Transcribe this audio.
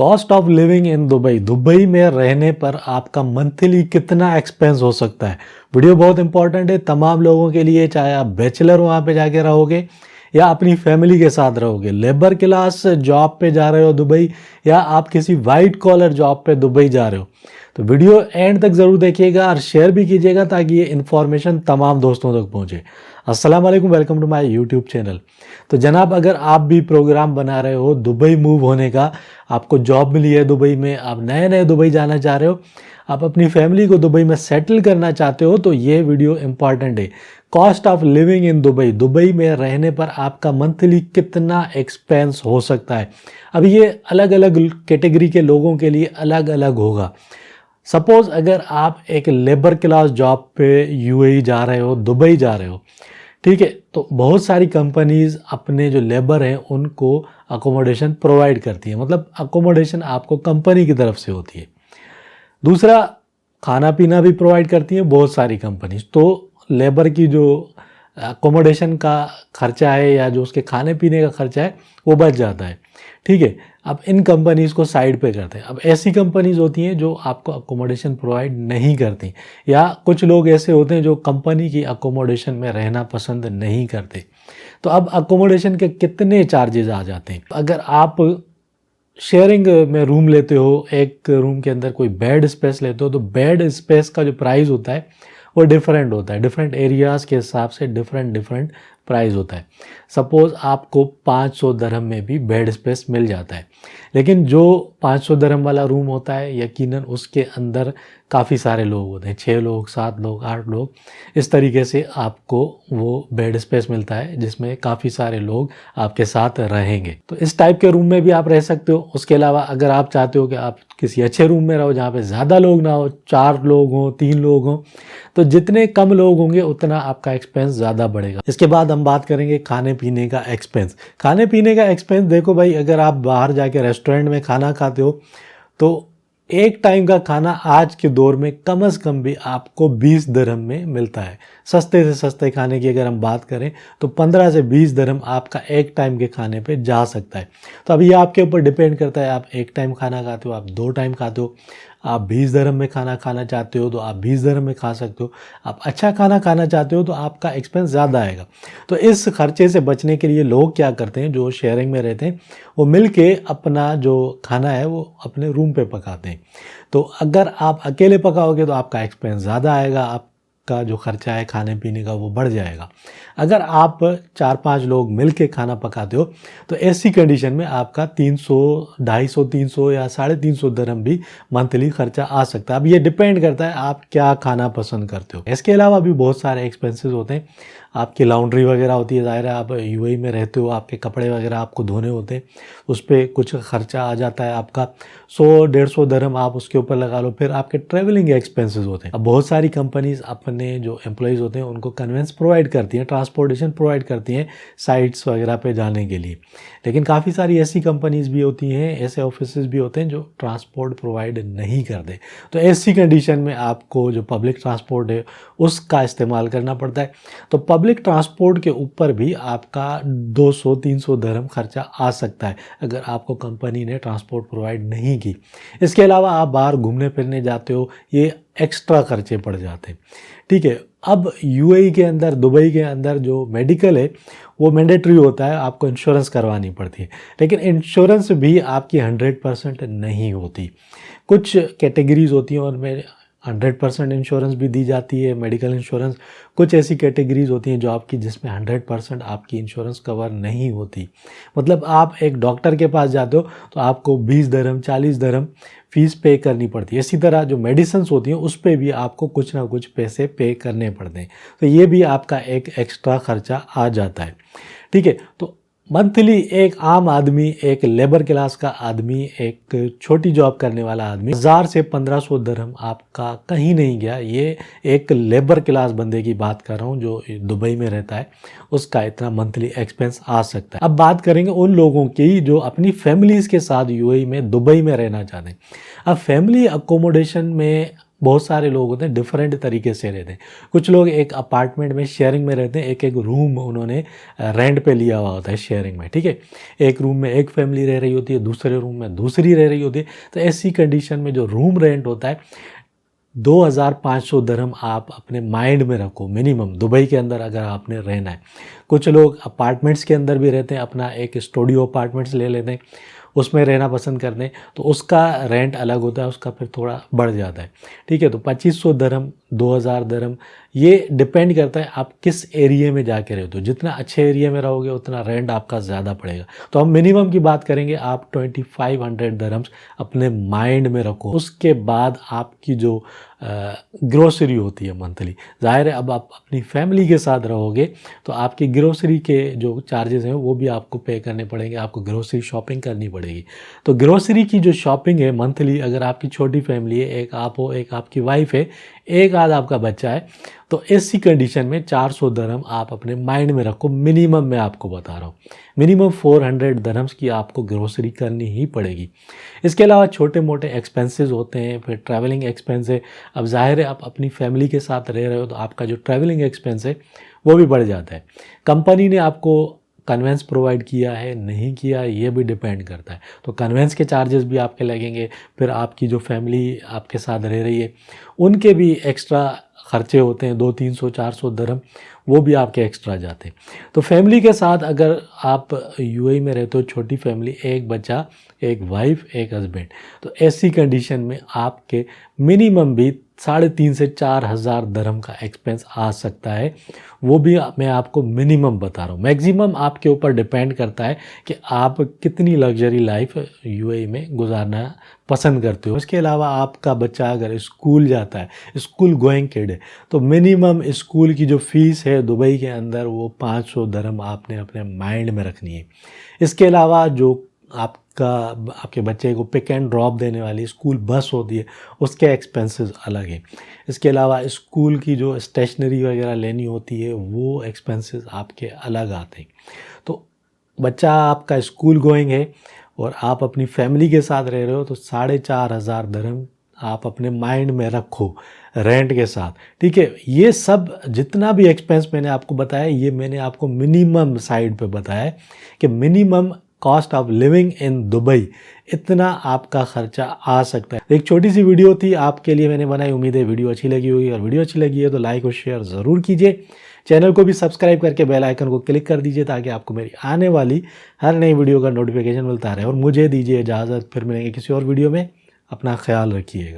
Cost of living in Dubai, Dubai में रहने पर आपका मंथली कितना एक्सपेंस हो सकता है। वीडियो बहुत इंपॉर्टेंट है तमाम लोगों के लिए, चाहे आप बैचलर वहाँ पे जाके रहोगे या अपनी फैमिली के साथ रहोगे, लेबर क्लास जॉब पे जा रहे हो दुबई, या आप किसी वाइट कॉलर जॉब पे दुबई जा रहे हो, तो वीडियो एंड तक ज़रूर देखिएगा और शेयर भी कीजिएगा ताकि ये इन्फॉर्मेशन तमाम दोस्तों तक पहुँचे। अस्सलाम वालेकुम, welcome to my YouTube channel. तो जनाब, अगर आप भी प्रोग्राम बना रहे हो दुबई मूव होने का, आपको जॉब मिली है दुबई में, आप नए नए दुबई जाना चाह रहे हो, आप अपनी फैमिली को दुबई में सेटल करना चाहते हो, तो ये वीडियो इंपॉर्टेंट है। Cost of living in Dubai, Dubai में रहने पर आपका मंथली कितना एक्सपेंस हो सकता है। अब ये अलग अलग कैटेगरी के लोगों के लिए अलग अलग होगा। सपोज अगर आप एक लेबर क्लास जॉब पे यूएई जा रहे हो, दुबई जा रहे हो, ठीक है, तो बहुत सारी कंपनीज अपने जो लेबर हैं उनको अकोमोडेशन प्रोवाइड करती है, मतलब अकोमोडेशन आपको कंपनी की तरफ से होती है। दूसरा, खाना पीना भी प्रोवाइड करती है बहुत सारी कंपनीज, तो लेबर की जो अकोमोडेशन का खर्चा है या जो उसके खाने पीने का खर्चा है वो बच जाता है, ठीक है। अब इन कंपनीज़ को साइड पे करते हैं। अब ऐसी कंपनीज़ होती हैं जो आपको अकोमोडेशन प्रोवाइड नहीं करती, या कुछ लोग ऐसे होते हैं जो कंपनी की अकोमोडेशन में रहना पसंद नहीं करते। तो अब अकोमोडेशन के कितने चार्जेस आ जाते हैं। अगर आप शेयरिंग में रूम लेते हो, एक रूम के अंदर कोई बेड स्पेस लेते हो, तो बेड स्पेस का जो प्राइस होता है वो डिफरेंट होता है, डिफरेंट एरियाज़ के हिसाब से डिफरेंट प्राइस होता है। सपोज़ आपको 500 दरहम में भी बेड स्पेस मिल जाता है, लेकिन जो 500 दरहम वाला रूम होता है यकीनन उसके अंदर काफ़ी सारे लोग होते हैं, 6 लोग, 7 लोग, 8 लोग, इस तरीके से आपको वो बेड स्पेस मिलता है जिसमें काफ़ी सारे लोग आपके साथ रहेंगे। तो इस टाइप के रूम में भी आप रह सकते हो। उसके अलावा अगर आप चाहते हो कि आप किसी अच्छे रूम में रहो जहाँ पे ज़्यादा लोग ना हो, 4 लोग हों, 3 लोग हों, तो जितने कम लोग होंगे उतना आपका एक्सपेंस ज़्यादा बढ़ेगा। इसके बाद हम बात करेंगे खाने पीने का एक्सपेंस। खाने पीने का एक्सपेंस देखो भाई, अगर आप बाहर जाके रेस्टोरेंट में खाना खाते हो तो एक टाइम का खाना आज के दौर में कम से कम भी आपको 20 दरहम में मिलता है। सस्ते से सस्ते खाने की अगर हम बात करें तो 15 से 20 दरहम आपका एक टाइम के खाने पे जा सकता है। तो अब ये आपके ऊपर डिपेंड करता है, आप एक टाइम खाना खाते हो, आप 2 टाइम खाते हो, आप 20 दरहम में खाना खाना चाहते हो तो आप 20 दरहम में खा सकते हो, आप अच्छा खाना खाना चाहते हो तो आपका एक्सपेंस ज़्यादा आएगा। तो इस खर्चे से बचने के लिए लोग क्या करते हैं, जो शेयरिंग में रहते हैं वो मिल के अपना जो खाना है वो अपने रूम पे पकाते हैं। तो अगर आप अकेले पकाओगे तो आपका एक्सपेंस ज़्यादा आएगा, आपका जो खर्चा है खाने पीने का वो बढ़ जाएगा। अगर आप 4-5 लोग मिल के खाना पकाते हो तो ऐसी कंडीशन में आपका 300, 250, 300 या 350 दरहम भी मंथली खर्चा आ सकता है। अब ये डिपेंड करता है आप क्या खाना पसंद करते हो। इसके अलावा भी बहुत सारे एक्सपेंसेस होते हैं। आपकी लॉन्ड्री वगैरह होती है, ज़ाहिर है आप यूएई में रहते हो, आपके कपड़े वगैरह आपको धोने होते हैं, उस पर कुछ खर्चा आ जाता है आपका 100-150 दरहम आप उसके ऊपर लगा लो। फिर आपके ट्रैवलिंग एक्सपेंसेस होते हैं। अब बहुत सारी कंपनीज अपने जो एम्प्लॉयज़ होते हैं उनको कन्वेंस प्रोवाइड करती हैं, ट्रांसपोर्टेशन प्रोवाइड करती हैं साइट्स वगैरह पे जाने के लिए, लेकिन काफ़ी सारी ऐसी कंपनीज भी होती हैं, ऐसे ऑफिसेज भी होते हैं जो ट्रांसपोर्ट प्रोवाइड नहीं करते। तो ऐसी कंडीशन में आपको जो पब्लिक ट्रांसपोर्ट है उसका इस्तेमाल करना पड़ता है। तो पब्लिक ट्रांसपोर्ट के ऊपर भी आपका 200-300 दरहम खर्चा आ सकता है अगर आपको कंपनी ने ट्रांसपोर्ट प्रोवाइड नहीं की। इसके अलावा आप बाहर घूमने फिरने जाते हो, ये एक्स्ट्रा खर्चे पड़ जाते हैं, ठीक है। अब यूएई के अंदर, दुबई के अंदर जो मेडिकल है वो मैंडेटरी होता है, आपको इंश्योरेंस करवानी पड़ती है, लेकिन इंश्योरेंस भी आपकी 100% नहीं होती। कुछ कैटेगरीज होती हैं और में 100% इंश्योरेंस भी दी जाती है, मेडिकल इंश्योरेंस। कुछ ऐसी कैटेगरीज होती हैं जो आपकी जिसमें 100% आपकी इंश्योरेंस कवर नहीं होती। मतलब आप एक डॉक्टर के पास जाते हो तो आपको 20 दरहम, 40 दरहम फ़ीस पे करनी पड़ती है। इसी तरह जो मेडिसिन्स होती हैं उस पे भी आपको कुछ ना कुछ पैसे पे करने पड़ते हैं। तो ये भी आपका एक एक्स्ट्रा खर्चा आ जाता है, ठीक है। तो मंथली एक आम आदमी, एक लेबर क्लास का आदमी, एक छोटी जॉब करने वाला आदमी 1000 से 1500 दरहम आपका कहीं नहीं गया। ये एक लेबर क्लास बंदे की बात कर रहा हूँ जो दुबई में रहता है, उसका इतना मंथली एक्सपेंस आ सकता है। अब बात करेंगे उन लोगों की जो अपनी फैमिलीज़ के साथ यूएई में, दुबई में रहना चाहते हैं। अब फैमिली अकोमोडेशन में बहुत सारे लोग होते हैं डिफरेंट तरीके से रहते हैं। कुछ लोग एक अपार्टमेंट में शेयरिंग में रहते हैं, एक एक रूम उन्होंने रेंट पे लिया हुआ होता है शेयरिंग में, ठीक है। एक रूम में एक फैमिली रह रही होती है, दूसरे रूम में दूसरी रह रही होती है। तो ऐसी कंडीशन में जो रूम रेंट होता है 2500 दरहम आप अपने माइंड में रखो मिनिमम, दुबई के अंदर अगर आपने रहना है। कुछ लोग अपार्टमेंट्स के अंदर भी रहते हैं, अपना एक स्टूडियो अपार्टमेंट्स ले लेते हैं, उसमें रहना पसंद करते हैं, तो उसका रेंट अलग होता है, उसका फिर थोड़ा बढ़ जाता है, ठीक है। तो 2500 दरहम, 2000 दरहम, ये डिपेंड करता है आप किस एरिया में जाके रहते हो। जितना अच्छे एरिया में रहोगे उतना रेंट आपका ज़्यादा पड़ेगा। तो हम मिनिमम की बात करेंगे, आप 2500 दरहम्स अपने माइंड में रखो। उसके बाद आपकी जो ग्रोसरी होती है मंथली, ज़ाहिर है अब आप अपनी फैमिली के साथ रहोगे तो आपकी ग्रोसरी के जो चार्जेस हैं वो भी आपको पे करने पड़ेंगे, आपको ग्रोसरी शॉपिंग करनी पड़ेगी। तो ग्रोसरी की जो शॉपिंग है मंथली, अगर आपकी छोटी फैमिली है, एक आप हो, एक आपकी वाइफ है, एक आध आपका बच्चा है, तो ऐसी कंडीशन में 400 दरहम आप अपने माइंड में रखो। मिनिमम मैं आपको बता रहा हूँ, मिनिमम 400 दरहम्स की आपको ग्रोसरी करनी ही पड़ेगी। इसके अलावा छोटे मोटे एक्सपेंसेस होते हैं, फिर ट्रैवलिंग एक्सपेंस है। अब जाहिर है आप अपनी फैमिली के साथ रह रहे हो तो आपका जो ट्रैवलिंग एक्सपेंस है वो भी बढ़ जाता है। कंपनी ने आपको कन्वेंस प्रोवाइड किया है नहीं किया, ये भी डिपेंड करता है। तो कन्वेंस के चार्जेस भी आपके लगेंगे। फिर आपकी जो फैमिली आपके साथ रह रही है उनके भी एक्स्ट्रा खर्चे होते हैं, 200-300-400 दरहम, वो भी आपके एक्स्ट्रा जाते हैं। तो फैमिली के साथ अगर आप यूएई में रहते हो, छोटी फैमिली, एक बच्चा, एक वाइफ, एक हस्बैंड, तो ऐसी कंडीशन में आपके मिनिमम भी 3,500 से 4,000 दरहम का एक्सपेंस आ सकता है। वो भी मैं आपको मिनिमम बता रहा हूँ, मैक्सिमम आपके ऊपर डिपेंड करता है कि आप कितनी लग्जरी लाइफ यूएई में गुजारना पसंद करते हो। इसके अलावा आपका बच्चा अगर स्कूल जाता है, स्कूल गोइंग किड है, तो मिनिमम स्कूल की जो फ़ीस है दुबई के अंदर वो 500 दरहम आपने अपने माइंड में रखनी है। इसके अलावा जो आपके बच्चे को पिक एंड ड्रॉप देने वाली स्कूल बस होती है, उसके एक्सपेंसेस अलग हैं। इसके अलावा स्कूल की जो स्टेशनरी वगैरह लेनी होती है वो एक्सपेंसेस आपके अलग आते हैं। तो बच्चा आपका स्कूल गोइंग है और आप अपनी फैमिली के साथ रह रहे हो तो 4,500 दरहम आप अपने माइंड में रखो रेंट के साथ, ठीक है। ये सब जितना भी एक्सपेंस मैंने आपको बताया, ये मैंने आपको मिनिमम साइड पे बताया है कि minimum cost of living in Dubai इतना आपका खर्चा आ सकता है। एक छोटी सी वीडियो थी आपके लिए मैंने बनाई, उम्मीद है वीडियो अच्छी लगी होगी, और वीडियो अच्छी लगी है तो लाइक और शेयर ज़रूर कीजिए। चैनल को भी सब्सक्राइब करके बेल आइकन को क्लिक कर दीजिए ताकि आपको मेरी आने वाली हर नई वीडियो का नोटिफिकेशन मिलता रहे। और मुझे दीजिए इजाज़त, फिर मिलेंगे किसी और वीडियो में। अपना ख्याल रखिएगा।